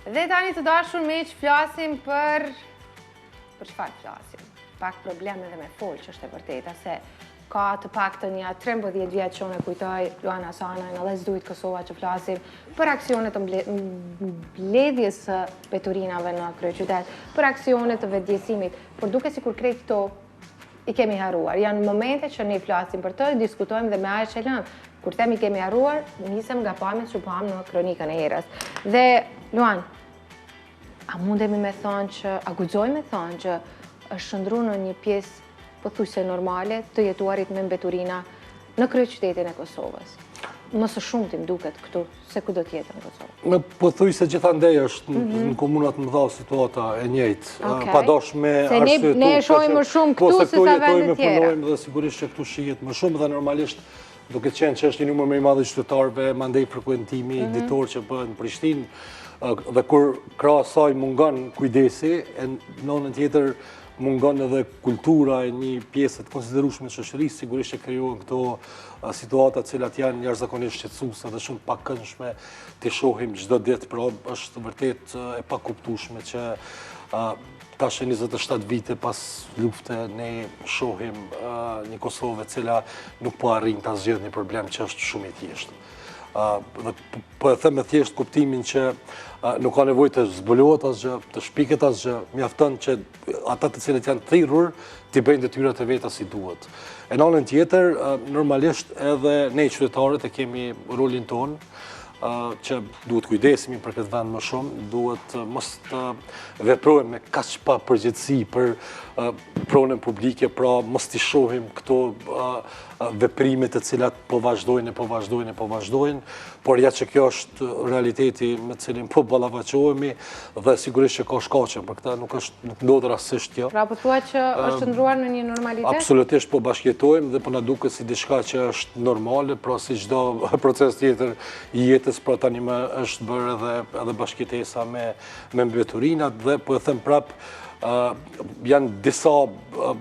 Dhe tani të dashur me që flasim për çfarë flasim? Pak probleme dhe me folë që është e vërteta, se ka të pak të një 13 vjetë që unë e kujtoj Luana Sanaj në Let's Do It Kosova që flasim për aksionet të mbledhjes veturinave në kryeqytet, për aksionet të vetëdijësimit, por duke si kur krejt këto i kemi haruar. Janë momente që ne flasim për të, diskutojmë dhe me Aja Qelan. Kur themi kemi haruar, nisem nga pamjet që pam në kronikën e herës. Dhe, Luan, a mundemi me thonë që, a guxojmë me thonë që është shëndru në një pjesë pothuajse normale të jetuarit me mbeturina në kryeqytetin e Kosovës? Mësë shumë tim duket këtu, se ku do tjetër në Kosovë? Me pothuajse gjithandej është në komunat më dha situata e njëjtë. Padosh me arsye se ne e shohim më shumë këtu se sa vende tjera. Punojmë dhe sigurisht që këtu shihet më shumë dhe normalisht duke qenë që është një numër më i madh i qytetarëve, mandej frekuentimi ditor që bëhet në Prishtinë dhe kur krahas saj mungon kujdesi, në anën tjetër mungon edhe kultura e një pjesë të konsiderueshme të shoqërisë, sigurisht që krijohen këto situata të cilat janë jashtëzakonisht shqetësuese dhe shumë të pakëndshme të shohim çdo ditë, pra është vërtet e pakuptueshme që tash 27 vite pas lufte ne shohim një Kosovë e cila nuk po arrin ta zgjidhë një problem që është shumë i thjeshtë. Dhe po e them me thjesht kuptimin që nuk ka nevojë të zbulohet asgjë, të shpiket asgjë, mjafton që ata të cilët janë thirrur t'i bëjnë detyrat e veta si duhet. E në anën tjetër, normalisht edhe ne qytetarët e kemi rolin tonë, që duhet kujdesemi për këtë vend më shumë, duhet mos të veprojmë me kaq pa përgjegjësi për pronën publike, pra mos t'i shohim këto veprimet të cilat po vazhdojnë, por ja që kjo është realiteti me cilin po ballafaqohemi dhe sigurisht që ka shkaqe për këtë, nuk ndodh rastësisht kjo. Pra po thua që është ndruar në një normalitet? Absolutisht po bashkëjetojmë dhe po na duket si diçka që është normale, pra si çdo proces tjetër i jetës, pra tani më është bërë edhe bashkëjetesa me mbeturinat dhe po e them prap janë disa,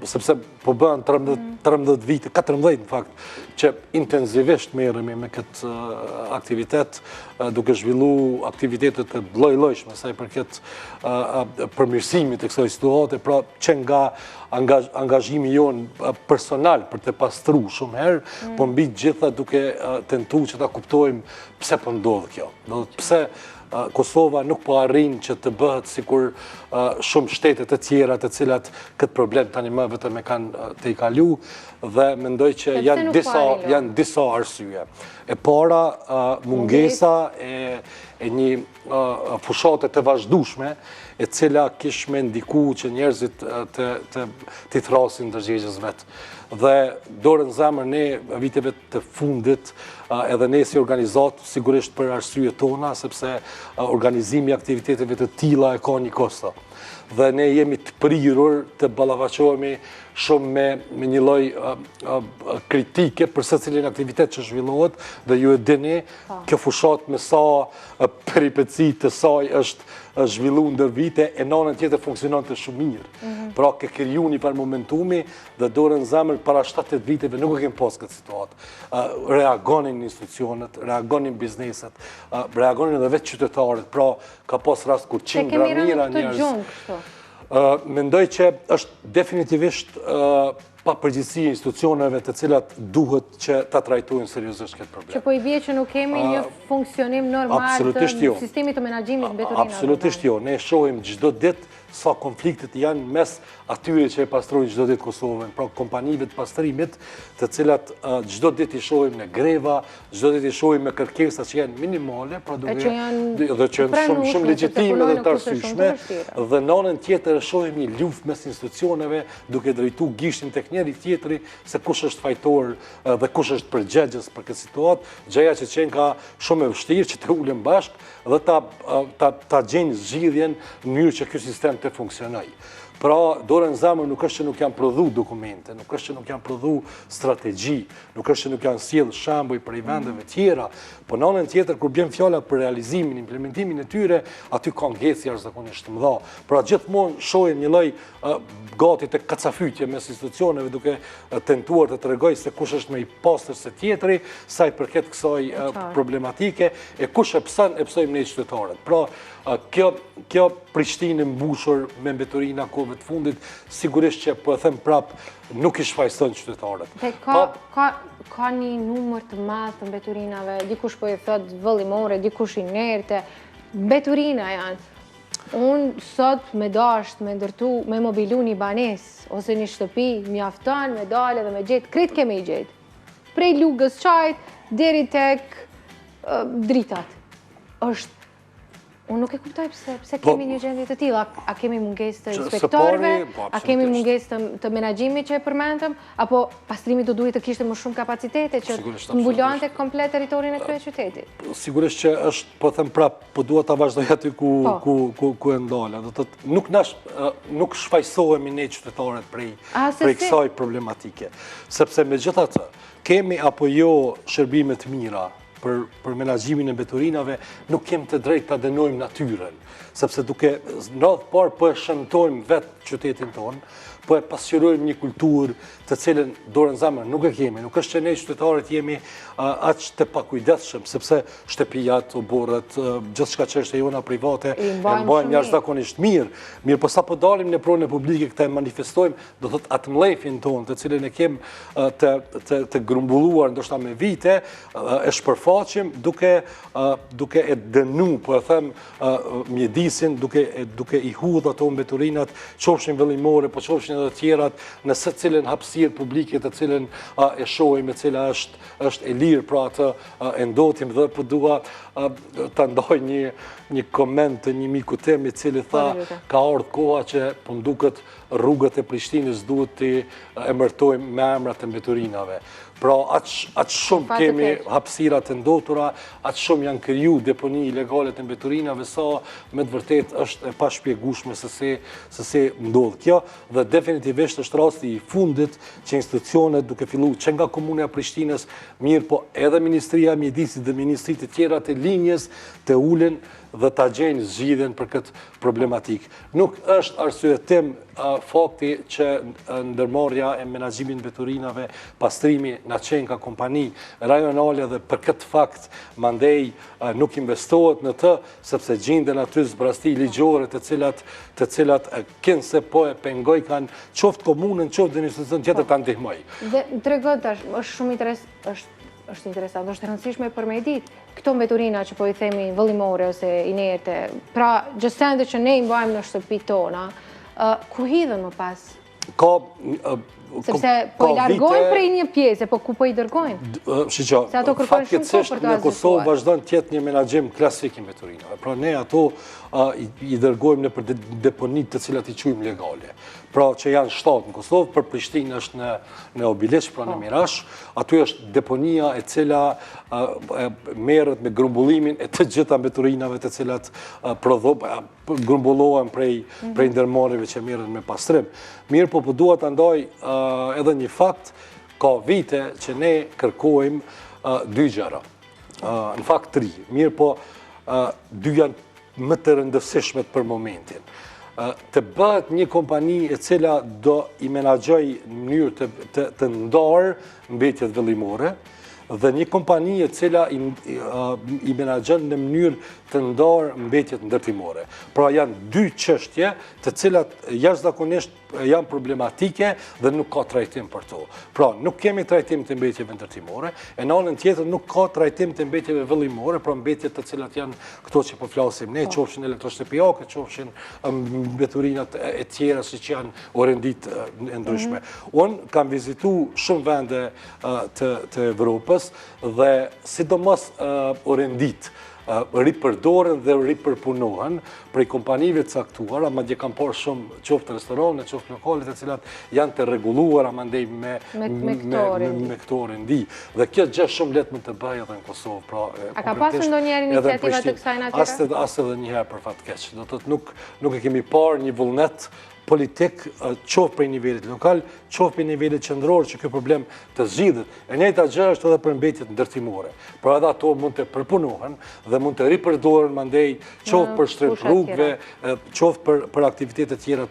sepse po bëhen 13 vite, 14 në fakt, që intensivisht merremi me këtë aktivitet, duke zhvillu aktivitetet të lloj-llojshme sa i përket përmirësimit të kësaj situate, pra që nga angazhimi jonë personal për të pastruar shumë herë, po mbi gjitha duke tentuar që ta kuptojmë pse po ndodh kjo. Do të pse Kosova nuk po arrin që të bëhet sikur shumë shtetet e tjera të cilat këtë problem tani më vetëm e kanë të i kalu dhe mendoj që janë disa arsye. E para, mungesa e një fushate të vazhdueshme e cila kish me ndiku që njerëzit të thrasin ndërgjegjës vetë. Dhe dorën zemër ne viteve të fundit edhe ne si organizat, sigurisht për arsye tona, sepse organizimi aktiviteteve të tilla e ka një kosto. Dhe ne jemi të prirur të ballafaqohemi shumë me një lloj kritike për secilin aktivitet që zhvillohet dhe ju e dini, kjo fushat me sa peripeci të saj është zhvilluar ndër vite e në anën tjetër funksiononte shumë mirë. Pra ke kriju një par momentumi dhe dorën zemër para 7-8 viteve nuk e kemi pas këtë situatë. Reagonin institucionet, reagonin bizneset, reagonin edhe vetë qytetarët, pra ka pas rast kur qindra mira njerëz. Mendoj që është definitivisht pa përgjithësi institucioneve të cilat duhet që ta trajtojnë seriozisht këtë problem. Që po i bie që nuk kemi një funksionim normal të sistemit të menaxhimit mbeturinave. Absolutisht jo. Ne shohim çdo ditë sa konfliktet janë mes atyre që e pastrojnë çdo ditë Kosovën, pra kompanive të pastrimit, të cilat çdo ditë i shohim në greva, çdo ditë i shohim me kërkesa që janë minimale, pra dhe që janë shumë legjitime dhe të arsyeshme, dhe në anën tjetër shohim një luftë mes institucioneve duke drejtuar gishtin tek njëri tjetri se kush është fajtor dhe kush është përgjegjës për këtë situatë, gjëja që qenë ka shumë e vështirë që të ulen bashkë dhe ta gjejnë zgjidhjen në mënyrë që ky sistem të funksionojë. Pra, dorën zemër nuk është që nuk janë prodhu dokumente, nuk është që nuk janë prodhu strategji, nuk është që nuk janë sjellë shembuj për i vendeve tjera, po në anën tjetër, kur bjen fjala për realizimin, implementimin e tyre, aty ka ngecje jashtëzakonisht të mëdha. Pra, gjithmonë shohim një lloj gati të kacafytje mes institucioneve duke tentuar të tregoj se kush është më i pastër se tjetri, sa i përket kësaj problematike, e kush e pson, e psojmë ne qytetarët. Pra, Kjo Prishtinë mbushur me mbeturina kohëve të fundit, sigurisht që po e them prap, nuk I shfaqson qytetarët. Ka një numër të madh të mbeturinave, dikush po I thot vëllimore, dikush inerte, mbeturina janë. Unë sot me dasht, me ndërtu, me mobilu një banes, ose një shtëpi, mjafton, me dale dhe me gjetë, kretë keme I gjetë. Prej lugës qajt, deri tek dritat. Unë nuk e kuptoj pse kemi një gjendje të tilla. A kemi mungesë të inspektorëve, a kemi mungesë të menaxhimit që e përmendëm, apo pastrimi do duhet të kishte më shumë kapacitete që të mbulonte komplet territorin e kryeqytetit. Sigurisht që është, po them prap, po duhet ta vazhdoj aty ku e ndola. Do thotë nuk shfaqsohemi ne qytetarët prej kësaj problematike, sepse megjithatë kemi apo jo shërbime të mira për menaxhimin e mbeturinave, nuk kem të drejtë ta dënojmë natyrën, sepse duke në radhë parë po e shëmtojmë vetë qytetin tonë, po e pasqyrojmë një kulturë të cilën dorën zemër nuk e kemi. Nuk është që ne qytetarët jemi aq të pakujdesshëm, sepse shtëpijat, oborret, gjithçka që është e jona private e mbajmë jashtëzakonisht mirë. Mirë, po sapo dalim në pronën publike këtë e manifestojmë, do thotë atë mllefin tonë, të cilën e kem të grumbulluar ndoshta me vite, e shpërfaqim duke e dënu, po e them, mjedisin, duke I hudhur ato mbeturinat, qofshin vëllimore, po qofshin edhe tjerat, në secilën hapësirë publike të cilën e shohim, e cila është e lirë, pra atë e ndotim dhe po dua ta ndaj një koment të një miku tim I cili tha ka ardhur koha që po duket rrugët e Prishtinës duhet të emërtojmë me emra të mbeturinave. Pra, atë shumë kemi hapësira të ndotura, atë shumë janë kriju deponi ilegale të mbeturinave, sa me të vërtet është e pashpjegueshme se si ndodh kjo, dhe definitivisht është rasti I fundit që institucionet duke filluar që nga Komuna e Prishtinës, mirë po edhe Ministria e Mjedisit dhe ministritë të tjera të linjës të ulen dhe ta gjejnë zgjidhjen për këtë problematik. Nuk është arsyetim fakti që ndërmarrja e menaxhimit mbeturinave, pastrimi na qenë ka kompani rajonale dhe për këtë fakt mandej nuk investohet në të, sepse gjenden aty zbrasti ligjore të cilat kënse po e pengoj kanë qoftë komunën, qoftë institucion tjetër ta ndihmoj. Dhe tregoj tash, është shumë është interesant, është rëndësishme për me ditë këto mbeturina që po I themi vëllimore ose inerte, pra gjësende që ne I mbajmë në shtëpitë tona, ku hidhen më pas? Sepse po I largojnë prej një pjesë, po ku po I dërgojnë? Shqo, fatkeqësisht në Kosovë vazhdon të jetë një menaxhim klasik I mbeturinave. Pra ne ato I dërgojmë në për deponit të cilat I quajmë legale. Pra që janë 7 në Kosovë, për Prishtinë është në Obiliq, pra në Mirash, aty është deponia e cila merret me grumbullimin e të gjitha mbeturinave të cilat grumbullohen prej ndërmarrjeve që merren me pastrim. Mirë, po dua ta ndaj edhe një fakt, ka vite që ne kërkojmë 2 gjëra. Në fakt 3. Mirë, po 2 janë më të rëndësishme për momentin. Të bëhet një kompani e cila do I menaxhoj në mënyrë të ndarë mbetjet vëllimore, dhe një kompani e cila I menaxhon në mënyrë të ndarë mbetjet ndërtimore. Pra janë 2 çështje të cilat jashtëzakonisht janë problematike dhe nuk ka trajtim për to. Pra nuk kemi trajtim të mbetjeve ndërtimore, e në anën tjetër nuk ka trajtim të mbetjeve vëllimore, pra mbetjet të cilat janë këto që po flasim ne, qofshin elektroshtëpiake, qofshin mbeturinat e tjera siç janë orendit e ndryshme. Unë kam vizitu shumë vende të Evropës dhe sidomos orendit ripërdoren dhe ripërpunohen prej kompanive të caktuara, madje kam parë shumë qoftë restorane, qoftë lokale të cilat janë të rregulluara mandej me këto orendi. Dhe kjo gjë shumë lehtë mund të bëhet edhe në Kosovë. A ka pasur ndonjëherë iniciativa të kësaj natyre? As edhe një herë për fat keq. Do thotë nuk e kemi parë një vullnet politik, qoftë prej nivelit lokal, qoftë prej nivelit qendror që ky problem të zgjidhet. E njëjta gjë është edhe për mbetjet ndërtimore. Pra edhe ato mund të përpunohen dhe mund të ripërdoren mandej qoftë për shtrim rrugëve, qoftë për aktivitete tjera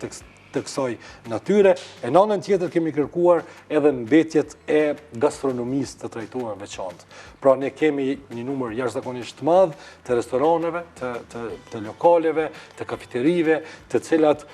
të kësaj natyre. E në anën tjetër kemi kërkuar edhe mbetjet e gastronomisë të trajtuar veçantë. Pra ne kemi një numër jashtëzakonisht të madh të restoraneve, të lokaleve, të kafeterive, të cilat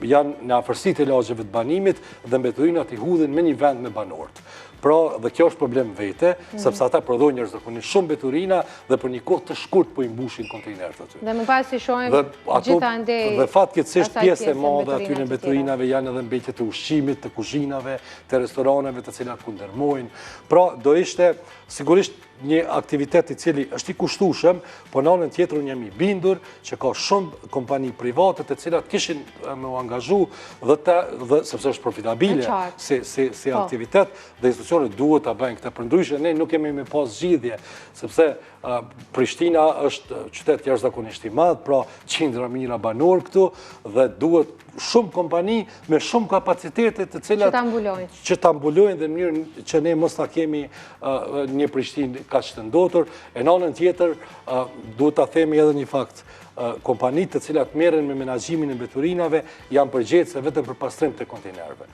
janë në afërsi të lagjeve të banimit dhe mbeturinat i hudhin me një vend me banorët. Pra, dhe kjo është problem vete, sepse ata prodhojnë jashtëzakonisht shumë mbeturina dhe për një kohë të shkurt po i mbushin kontejnerët aty. Dhe më pas si shohim gjithandej. Dhe fatkeqësisht pjesë e madhe aty në mbeturinave janë edhe mbetjet të ushqimit, të kuzhinave, të restoraneve të cilat ku ndërmojnë. Pra, do ishte sigurisht një aktivitet i cili është i kushtueshëm, po në anën tjetër unë jam i bindur që ka shumë kompani private të cilat kishin me u angazhu dhe sepse është profitabile si aktivitet dhe institucionet duhet ta bëjnë këtë. Përndryshe ne nuk kemi me pas zgjidhje, sepse Prishtina është qytet jashtëzakonisht i madh, pra qindra mijëra banor këtu dhe duhet shumë kompani me shumë kapacitete të cilat që ta mbulojnë dhe në mënyrë që ne mos ta kemi një Prishtinë kaq të ndotur. E në anën tjetër duhet ta themi edhe një fakt. Kompanitë të cilat merren me menaxhimin e mbeturinave janë përgjegjëse vetëm për pastrim të kontejnerëve.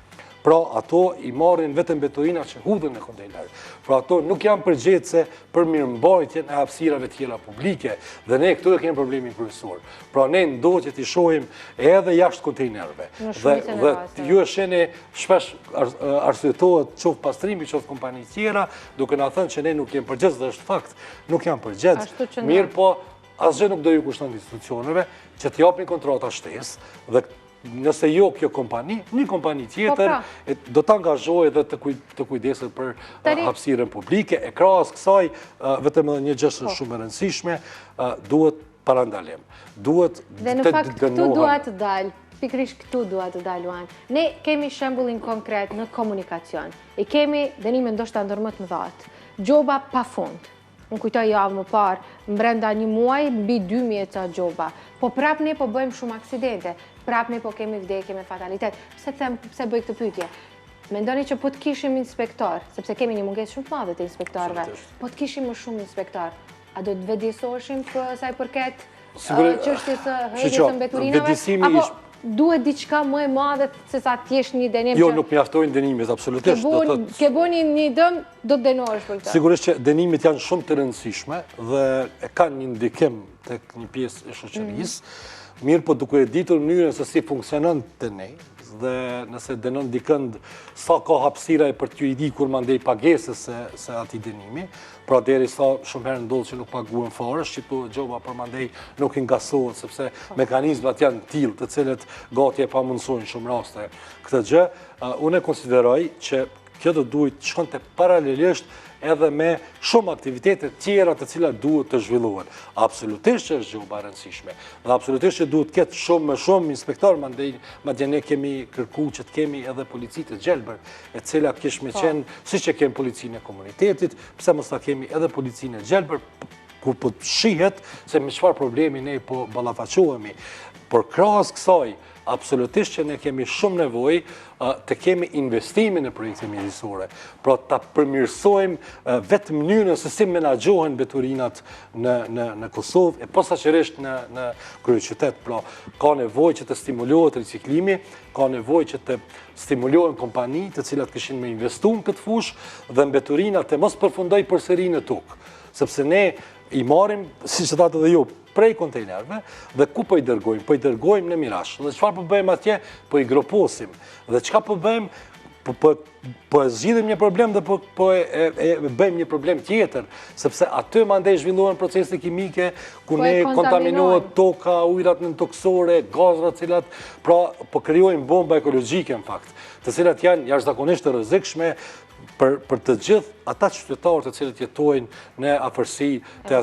Pra ato i marrin vetëm mbeturinat që hudhen në kontejner. Pra ato nuk janë përgjegjëse për mirëmbajtjen e hapësirave tjera publike dhe ne këtu e kemi problemin kryesor. Pra ne ndodhet që t'i shohim edhe jashtë kontejnerëve. Dhe ju e shihni shpesh arsyetohet qoftë pastrimi, qoftë kompani tjera, duke na thënë që ne nuk jemi përgjegjës dhe është fakt, nuk janë përgjegjës. Mirë po, asgjë nuk do ju kushton institucioneve që t'japin kontrata shtesë dhe nëse jo kjo kompani, një kompani tjetër do të angazhojë dhe të kujdeset për hapësirën publike. E krahas kësaj, vetëm edhe një gjë shumë e rëndësishme, duhet parandalim. Dhe në fakt këtu duhet të dalë, pikërisht këtu duhet të dalë, Luan. Ne kemi shembullin konkret në komunikacion. I kemi dënime ndoshta ndër më të mëdha. Gjoba pafund. Unë kujtoj javë më parë, brenda një muaj, mbi 2000 ca gjoba. Po prap ne po bëjmë shumë aksidente, prap ne po kemi vdekje me fatalitet. Pse bëj këtë pyetje? Mendoni që po të kishim inspektor, sepse kemi një mungesë shumë të madhe të inspektorëve, po të kishim më shumë inspektor, a do të vëdësoheshim për sa i përket çështjes së hedhjes së mbeturinave? Apo duhet diçka më e madhe se sa thjesht një dënim? Jo, nuk mjaftojnë dënimet, absolutisht. Ke bëni një dëm, do të dënohesh për këtë. Sigurisht që dënimet janë shumë të rëndësishme dhe e kanë një ndikim tek një pjesë e shoqërisë. Mirë, po duke e ditur mënyrën se si funksionon të ne, dhe nëse dënon dikënd sa ka hapësira për t'ju i dikur mandej pagesës se ati dënimi, pra deri sa shumë herë ndodhë që nuk paguhen fare, shqiptohet gjoba për mandej nuk ingasohet, sepse mekanizmat janë tillë të cilët gati e pamundësojnë shumë raste këtë gjë. Unë e konsideroj që kjo do duhet shkonte paralelisht edhe me shumë aktivitetet tjera të cilat duhet të zhvillohen. Absolutisht që është gjoba e rëndësishme dhe absolutisht që duhet ketë shumë më shumë inspektor, madje ne kemi kërku që të kemi edhe policitë të gjelbër, e cila kish me qenë, si që kemi policinë e komunitetit, pse mos ta kemi edhe policinë e gjelbër, ku po të shihet se me çfarë problemi ne po ballafaqohemi. Por krahas kësaj, absolutisht që ne kemi shumë nevojë të kemi investimin në projekte mjedisore, pra ta përmirësojmë vetë mënyrën se si menaxhohen mbeturinat në Kosovë, e posaçërisht në kryeqytet. Pra ka nevojë që të stimulohet riciklimi, ka nevojë që të stimulohen kompani të cilat kishin me investu në këtë fushë dhe mbeturinat të mos përfundoj përsëri në tokë, sepse ne i marrim, si që thatë dhe ju, prej kontejnerve dhe ku po i dërgojmë? Po i dërgojmë në Mirash. Dhe çfarë po bëjmë atje? Po i groposim. Dhe çka po bëjmë? Po e zgjidhim një problem dhe po e bëjmë një problem tjetër, sepse aty mandej zhvillohen procese kimike, ku ne kontaminohet toka, ujërat nëntoksore, gazrat cilat, pra po krijojmë bomba ekologjike në fakt, të cilat janë jashtëzakonisht të rrezikshme për të gjithë ata qytetarë të cilët jetojnë në afërsi të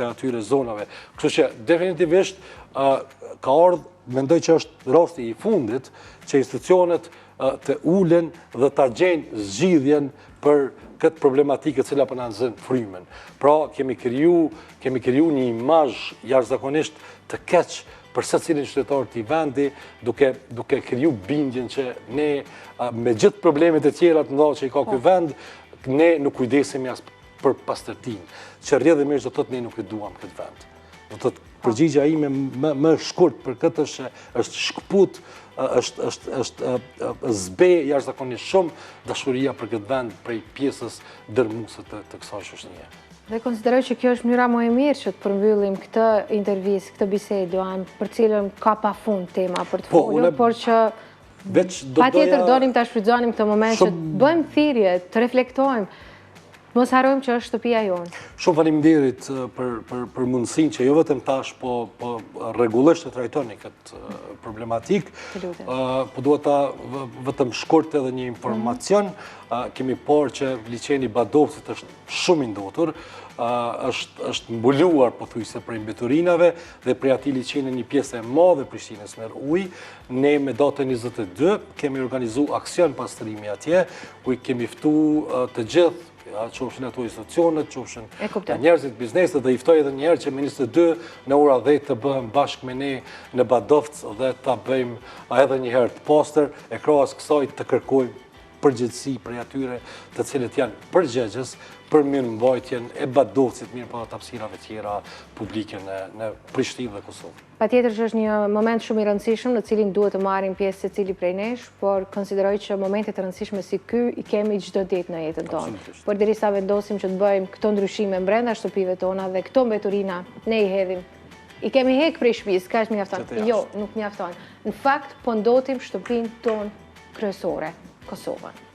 atyre zonave. Kështu që definitivisht ka ardhur, mendoj që është rasti i fundit që institucionet të ulen dhe ta gjejnë zgjidhjen për këtë problematikë e cila po na nxën frymën. Pra kemi kriju një imazh jashtëzakonisht të keq për secilin qytetar të vendi, duke kriju bindjen që ne me gjithë problemet e tjera të mëdha që i ka ky vend, ne nuk kujdesemi as për pastërtinë, që rrjedhimisht do thotë ne nuk e duam këtë vend. Do thotë Përgjigja ime më shkurt për këtë është shkput, është zbe jashtëzakonisht shumë dashuria për këtë vend prej pjesës dërmuese të kësaj shoqërie. Dhe konsideroj që kjo është mënyra më e mirë që të përmbyllim këtë intervistë, këtë bisedë, për cilën ka pafund tema për të folur, por që patjetër donim ta shfrytëzonim këtë moment që të bëjmë thirrje, të reflektojmë, mos harrojmë që është shtëpia jonë. Shumë faleminderit për mundësinë që jo vetëm tash, po rregullisht të trajtoni këtë problematikë. Po duhet ta vetëm shkurt edhe një informacion. Kemi parë që liçeni Badovcit është shumë i ndotur, është mbuluar pothuajse prej mbeturinave dhe prej atij liçeni një pjesë e madhe e Prishtinës merr ujë. Ne me datën 22 kemi organizuar aksion pastrimi atje, ku i kemi ftuar të gjithë, qofshin ato institucionet, qofshin njerëzit, bizneset, dhe i ftoj edhe njerë që me 22 në ora 10 të bëhem bashkë me ne në Badovc dhe ta bëjmë edhe një herë të pastër, e krahas kësaj të kërkojmë përgjegjësi për atyre të cilët janë përgjegjës për mirëmbajtjen e Badovcit, mirë po të hapësirave tjera publike në Prishtinë dhe Kosovë. Patjetër që është një moment shumë i rëndësishëm në cilin duhet të marrim pjesë secili prej nesh, por konsideroj që momente të rëndësishme si ky i kemi çdo ditë në jetën tonë. Por derisa vendosim që të bëjmë këto ndryshime brenda shtëpive tona dhe këto mbeturina ne i hedhim. I kemi hek prej shtëpisë, kaq mjafton. Jo, nuk mjafton. Në fakt po ndotim shtëpinë tonë kryesore, Kosovën.